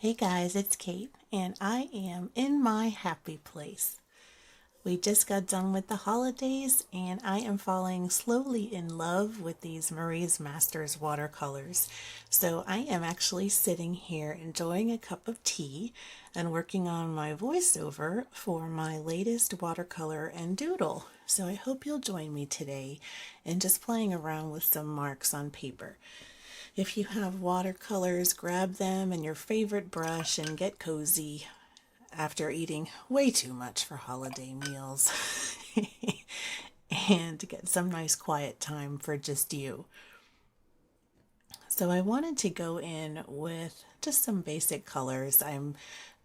Hey guys, it's Kate, and I am in my happy place. We just got done with the holidays, and I am falling slowly in love with these Marie's Masters watercolors. So I am actually sitting here enjoying a cup of tea and working on my voiceover for my latest watercolor and doodle. So I hope you'll join me today in just playing around with some marks on paper. If you have watercolors, grab them and your favorite brush and get cozy after eating way too much for holiday meals and get some nice quiet time for just you. So I wanted to go in with just some basic colors. I'm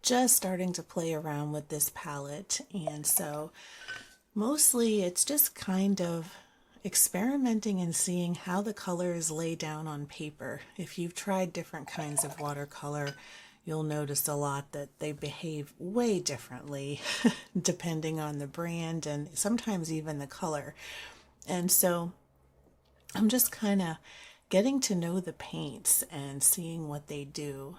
just starting to play around with this palette, and so mostly it's just kind of experimenting and seeing how the colors lay down on paper. If you've tried different kinds of watercolor, you'll notice a lot that they behave way differently depending on the brand and sometimes even the color. And so I'm just kind of getting to know the paints and seeing what they do.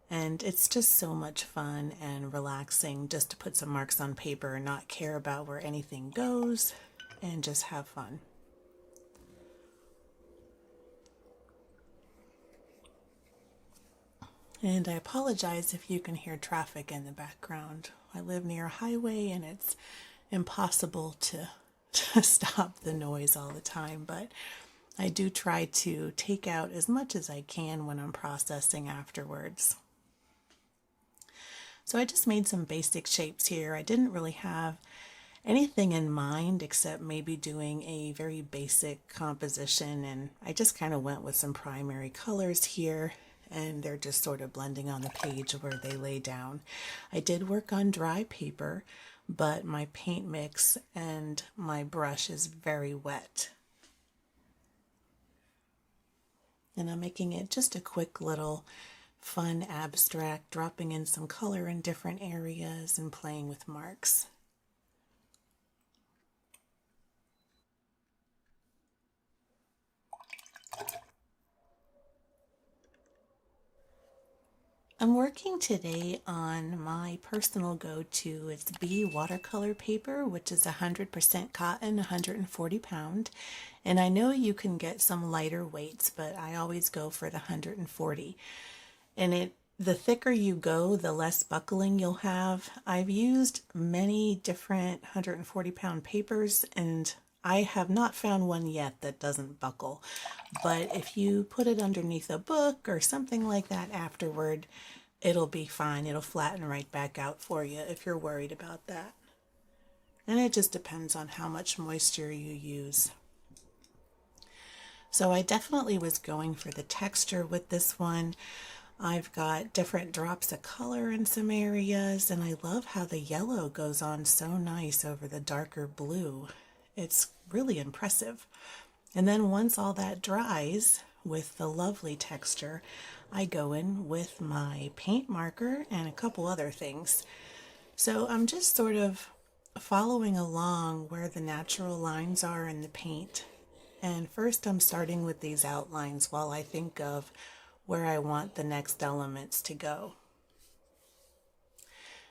And it's just so much fun and relaxing just to put some marks on paper and not care about where anything goes and just have fun. And I apologize if you can hear traffic in the background. I live near a highway and it's impossible to stop the noise all the time, but I do try to take out as much as I can when I'm processing afterwards. So I just made some basic shapes here. I didn't really have anything in mind except maybe doing a very basic composition, and I just kind of went with some primary colors here, and they're just sort of blending on the page where they lay down. I did work on dry paper, but my paint mix and my brush is very wet. And I'm making it just a quick little fun abstract, dropping in some color in different areas and playing with marks. I'm working today on my personal go-to. It's B watercolor paper, which is 100% cotton, 140 pound. And I know you can get some lighter weights, but I always go for the 140. And the thicker you go, the less buckling you'll have. I've used many different 140-pound papers, and I have not found one yet that doesn't buckle. But if you put it underneath a book or something like that afterward, it'll be fine. It'll flatten right back out for you if you're worried about that. And it just depends on how much moisture you use. So I definitely was going for the texture with this one. I've got different drops of color in some areas, and I love how the yellow goes on so nice over the darker blue. It's really impressive. And then once all that dries with the lovely texture, I go in with my paint marker and a couple other things. So I'm just sort of following along where the natural lines are in the paint. And first I'm starting with these outlines while I think of where I want the next elements to go.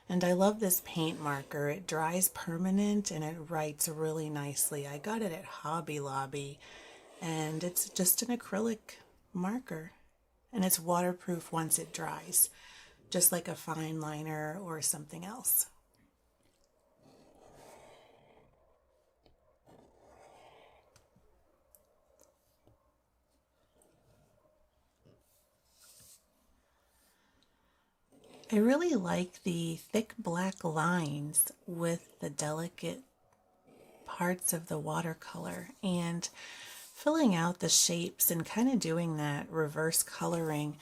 And I love this paint marker. It dries permanent and it writes really nicely. I got it at Hobby Lobby, and it's just an acrylic marker, and it's waterproof once it dries, just like a fine liner or something else. I really like the thick black lines with the delicate parts of the watercolor, and filling out the shapes and kind of doing that reverse coloring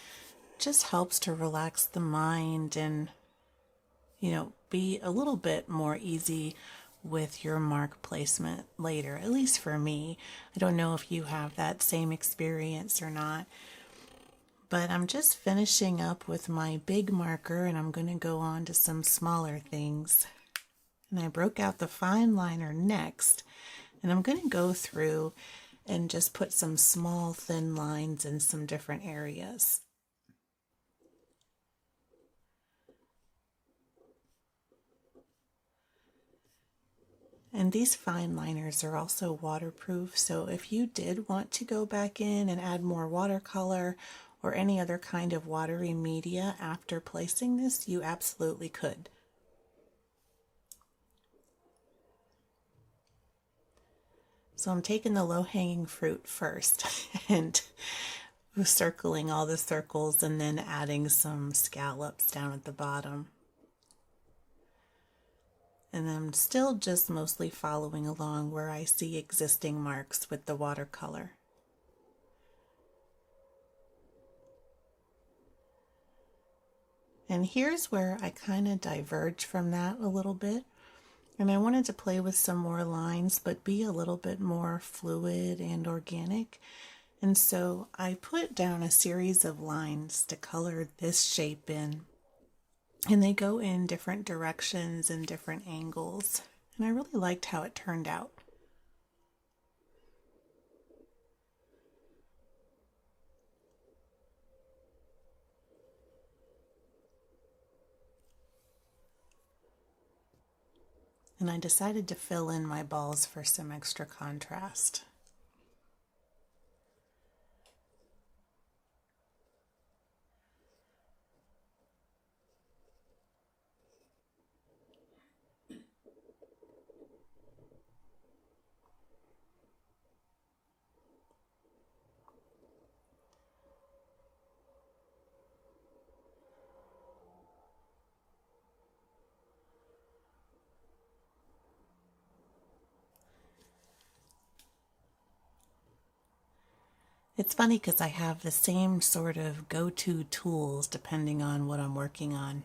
just helps to relax the mind and, be a little bit more easy with your mark placement later, at least for me. I don't know if you have that same experience or not. But I'm just finishing up with my big marker, and I'm going to go on to some smaller things. And I broke out the fine liner next, and I'm going to go through and just put some small thin lines in some different areas. And these fine liners are also waterproof, so if you did want to go back in and add more watercolor or any other kind of watery media after placing this, you absolutely could. So I'm taking the low-hanging fruit first and circling all the circles and then adding some scallops down at the bottom. And I'm still just mostly following along where I see existing marks with the watercolor. And here's where I kind of diverge from that a little bit. And I wanted to play with some more lines, but be a little bit more fluid and organic. And so I put down a series of lines to color this shape in. And they go in different directions and different angles. And I really liked how it turned out. And I decided to fill in my balls for some extra contrast. It's funny because I have the same sort of go-to tools depending on what I'm working on.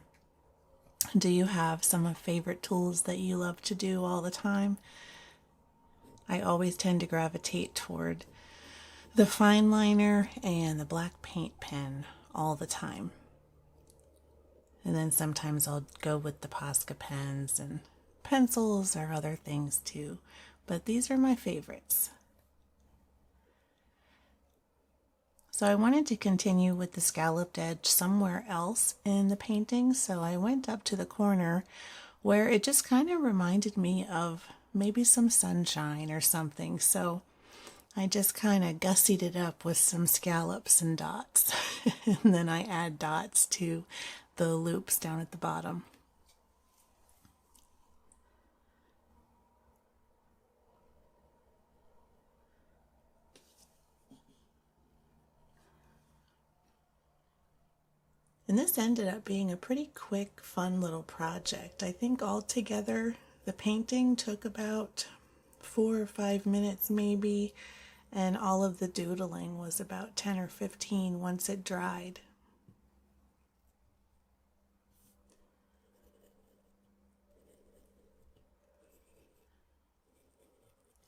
Do you have some favorite tools that you love to do all the time? I always tend to gravitate toward the fine liner and the black paint pen all the time. And then sometimes I'll go with the Posca pens and pencils or other things too. But these are my favorites. So I wanted to continue with the scalloped edge somewhere else in the painting, so I went up to the corner where it just kind of reminded me of maybe some sunshine or something. So I just kind of gussied it up with some scallops and dots. And then I add dots to the loops down at the bottom. And this ended up being a pretty quick, fun little project. I think altogether the painting took about 4 or 5 minutes maybe, and all of the doodling was about 10 or 15 once it dried.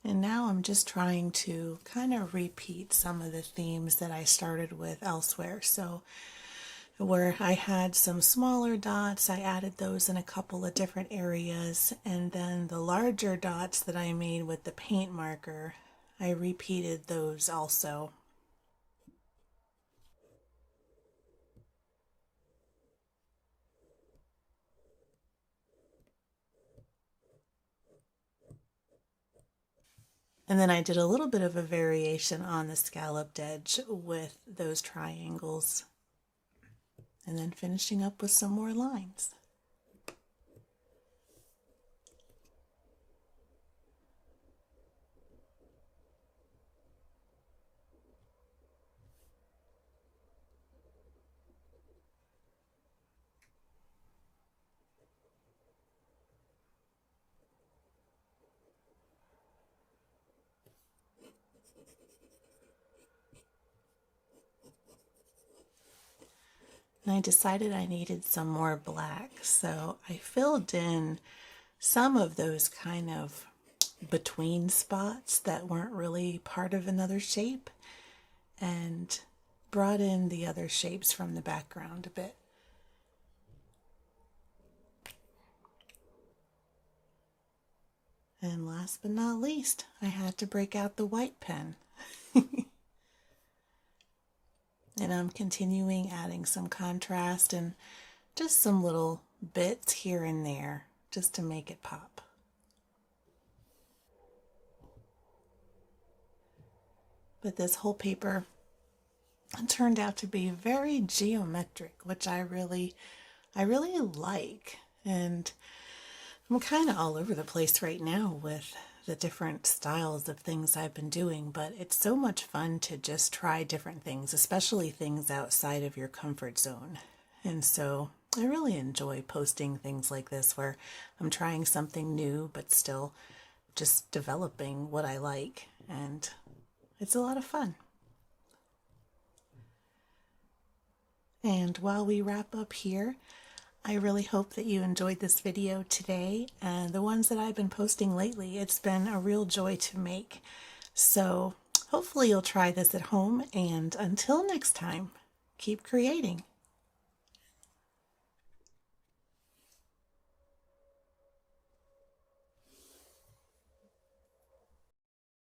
And now I'm just trying to kind of repeat some of the themes that I started with elsewhere. So where I had some smaller dots, I added those in a couple of different areas, and then the larger dots that I made with the paint marker, I repeated those also. And then I did a little bit of a variation on the scalloped edge with those triangles, and then finishing up with some more lines. And I decided I needed some more black, so I filled in some of those kind of between spots that weren't really part of another shape and brought in the other shapes from the background a bit. And last but not least, I had to break out the white pen. And I'm continuing adding some contrast and just some little bits here and there just to make it pop. but this whole paper turned out to be very geometric, which I really like. And I'm kind of all over the place right now with the different styles of things I've been doing, but it's so much fun to just try different things, especially things outside of your comfort zone. And so I really enjoy posting things like this where I'm trying something new but still just developing what I like, and it's a lot of fun. And while we wrap up here, I really hope that you enjoyed this video today and the ones that I've been posting lately. It's been a real joy to make. So hopefully you'll try this at home, and until next time, keep creating.